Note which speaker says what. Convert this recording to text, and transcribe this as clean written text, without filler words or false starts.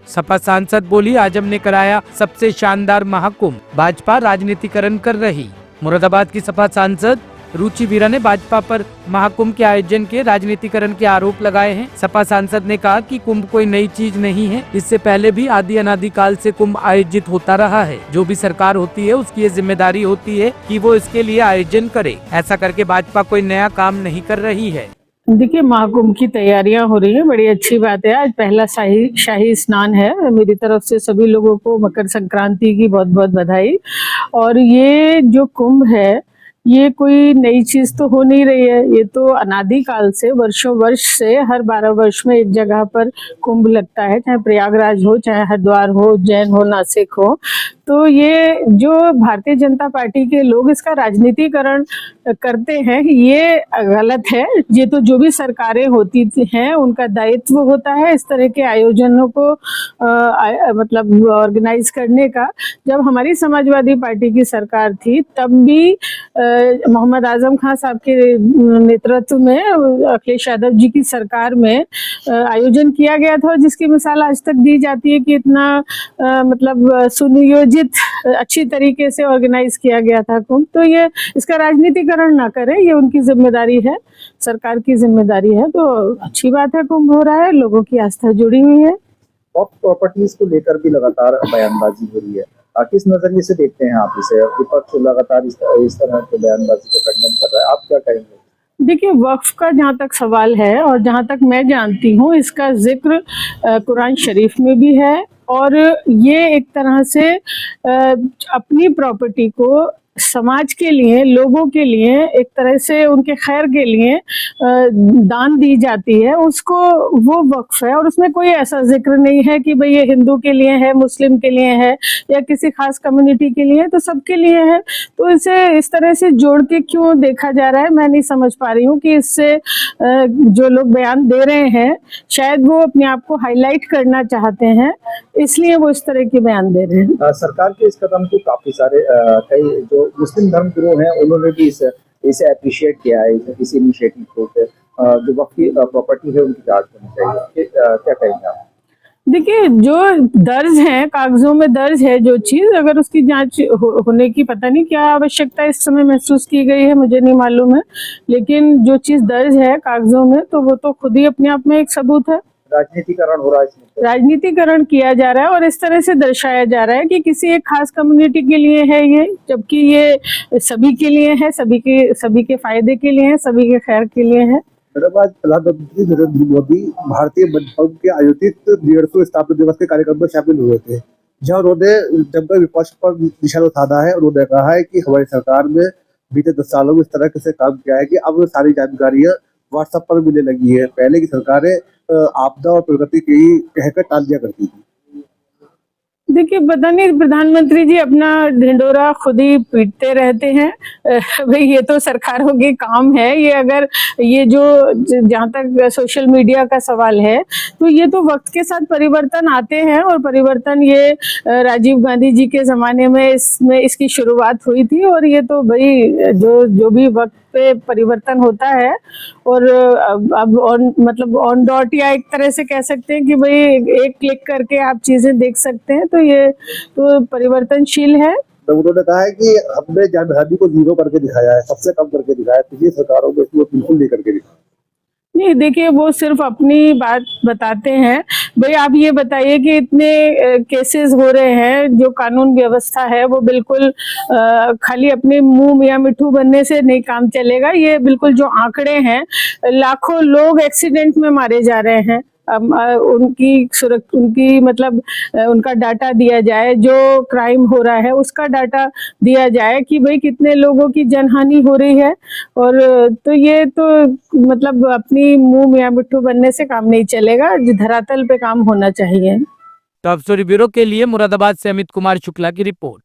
Speaker 1: सपा सांसद बोली, आज हमने कराया सबसे शानदार महाकुंभ, भाजपा राजनीतिकरण कर रही। मुरादाबाद की सपा सांसद रुचि वीरा ने भाजपा पर महाकुंभ के आयोजन के राजनीतिकरण के आरोप लगाए हैं। सपा सांसद ने कहा कि कुंभ कोई नई चीज नहीं है, इससे पहले भी आदि अनादि काल से कुंभ आयोजित होता रहा है। जो भी सरकार होती है उसकी ये जिम्मेदारी होती है कि वो इसके लिए आयोजन करे। ऐसा करके भाजपा कोई नया काम नहीं कर रही है।
Speaker 2: देखिए, महाकुंभ की तैयारियां हो रही हैं, बड़ी अच्छी बात है। आज पहला शाही स्नान है। मेरी तरफ से सभी लोगों को मकर संक्रांति की बहुत बहुत बधाई। और ये जो कुंभ है, ये कोई नई चीज तो हो नहीं रही है। ये तो अनादि काल से, वर्षों वर्ष से हर 12 वर्ष में एक जगह पर कुंभ लगता है, चाहे प्रयागराज हो, चाहे हरिद्वार हो, उज्जैन हो, नासिक हो। तो ये जो भारतीय जनता पार्टी के लोग इसका राजनीतिकरण करते हैं, ये गलत है। ये तो जो भी सरकारें होती हैं उनका दायित्व होता है इस तरह के आयोजनों को मतलब ऑर्गेनाइज करने का। जब हमारी समाजवादी पार्टी की सरकार थी तब भी मोहम्मद आजम खान साहब के नेतृत्व में अखिलेश यादव जी की सरकार में आयोजन किया गया था, जिसकी मिसाल आज तक दी जाती है कि इतना मतलब सुनियोजित अच्छी तरीके से ऑर्गेनाइज किया गया था कुंभ। तो ये इसका राजनीतिकरण ना करें, ये उनकी जिम्मेदारी है, सरकार की जिम्मेदारी है। तो अच्छी बात है, कुंभ हो रहा है, लोगों की आस्था जुड़ी हुई है।
Speaker 3: वक्फ प्रॉपर्टीज को लेकर भी लगातार बयानबाजी हो रही है, किस नजरिए से देखते हैं आप इसे? विपक्ष लगातार इस तरह के बयानबाजी को खंडन कर रहा है, आप क्या कहेंगे?
Speaker 2: देखिए, वक्फ का जहाँ तक सवाल है और जहाँ तक मैं जानती हूँ, इसका जिक्र कुरान शरीफ में भी है। और ये एक तरह से अपनी प्रॉपर्टी को समाज के लिए, लोगों के लिए, एक तरह से उनके खैर के लिए दान दी जाती है, उसको वो वक्फ है। और उसमें कोई ऐसा जिक्र नहीं है कि भाई ये हिंदू के लिए है, मुस्लिम के लिए है या किसी खास कम्युनिटी के लिए है, तो सबके लिए है। तो इसे इस तरह से जोड़ के क्यों देखा जा रहा है, मैं नहीं समझ पा रही हूँ कि इससे जो लोग बयान दे रहे हैं शायद वो अपने आप को हाईलाइट करना चाहते हैं, इसलिए वो इस तरह के बयान दे रहे हैं।
Speaker 3: सरकार के इस कदम को काफी सारे कई जो मुस्लिम धर्म गुरु हैं उन्होंने भी इसे अप्रिशिएट किया है, इस इनिशिएटिव को। जो वक्फ की प्रॉपर्टी है उनकी जांच होनी चाहिए, क्या कहेंगे आप?
Speaker 2: देखिए, जो दर्ज है, कागजों में दर्ज है जो चीज, अगर उसकी जांच होने की पता नहीं क्या आवश्यकता इस समय महसूस की गई है, मुझे नहीं मालूम है। लेकिन जो चीज दर्ज है कागजों में, तो वो तो खुद ही अपने आप में एक सबूत है।
Speaker 3: राजनीतिकरण हो रहा है इसमें,
Speaker 2: राजनीतिकरण किया जा रहा है और इस तरह से दर्शाया जा रहा है कि किसी एक खास कम्युनिटी के लिए है ये, जबकि ये सभी के लिए है, सभी के फायदे के लिए है, सभी के खैर के लिए है।
Speaker 3: प्रधानमंत्री नरेंद्र मोदी भारतीय मनोरम के आयोजित 150 स्थापना दिवस के कार्यक्रम में शामिल हुए थे, जहां उन्होंने जमकर विपक्ष पर निशाना साधा है। उन्होंने कहा है कि हमारी सरकार में बीते 10 सालों में इस तरह से काम किया है कि अब सारी जानकारियां व्हाट्सएप पर मिलने लगी है। पहले की सरकारें आपदा और प्रगति की कहकर टाल दिया करती थी।
Speaker 2: देखिए, पता नहीं, प्रधानमंत्री जी अपना ढिंडोरा खुद ही पीटते रहते हैं। भाई ये तो सरकारों के काम है। ये अगर ये जो जहाँ तक सोशल मीडिया का सवाल है, तो ये तो वक्त के साथ परिवर्तन आते हैं और परिवर्तन ये राजीव गांधी जी के जमाने में इसकी शुरुआत हुई थी। और ये तो भाई जो भी वक्त पे परिवर्तन होता है और अब मतलब ऑन डॉट, या एक तरह से कह सकते हैं कि भाई एक क्लिक करके आप चीजें देख सकते हैं, तो ये तो परिवर्तनशील है।
Speaker 3: तो उन्होंने कहा है कि हमने जानहानि को 0 करके दिखाया है, सबसे कम करके दिखाया है, पिछली सरकारों में इसको बिल्कुल नहीं करके दिखाया।
Speaker 2: नहीं, देखिए, वो सिर्फ अपनी बात बताते हैं। भाई आप ये बताइए कि इतने केसेस हो रहे हैं, जो कानून व्यवस्था है वो बिल्कुल खाली अपने मुंह मियां मिठू बनने से नहीं काम चलेगा। ये बिल्कुल जो आंकड़े हैं, लाखों लोग एक्सीडेंट में मारे जा रहे हैं। उनकी मतलब उनका डाटा दिया जाए, जो क्राइम हो रहा है उसका डाटा दिया जाए कि भाई कितने लोगों की जनहानि हो रही है। और तो ये तो मतलब अपनी मुंह मियां मिट्ठू बनने से काम नहीं चलेगा, धरातल पे काम होना चाहिए।
Speaker 1: तो अब ब्यूरो के लिए मुरादाबाद से अमित कुमार शुक्ला की रिपोर्ट।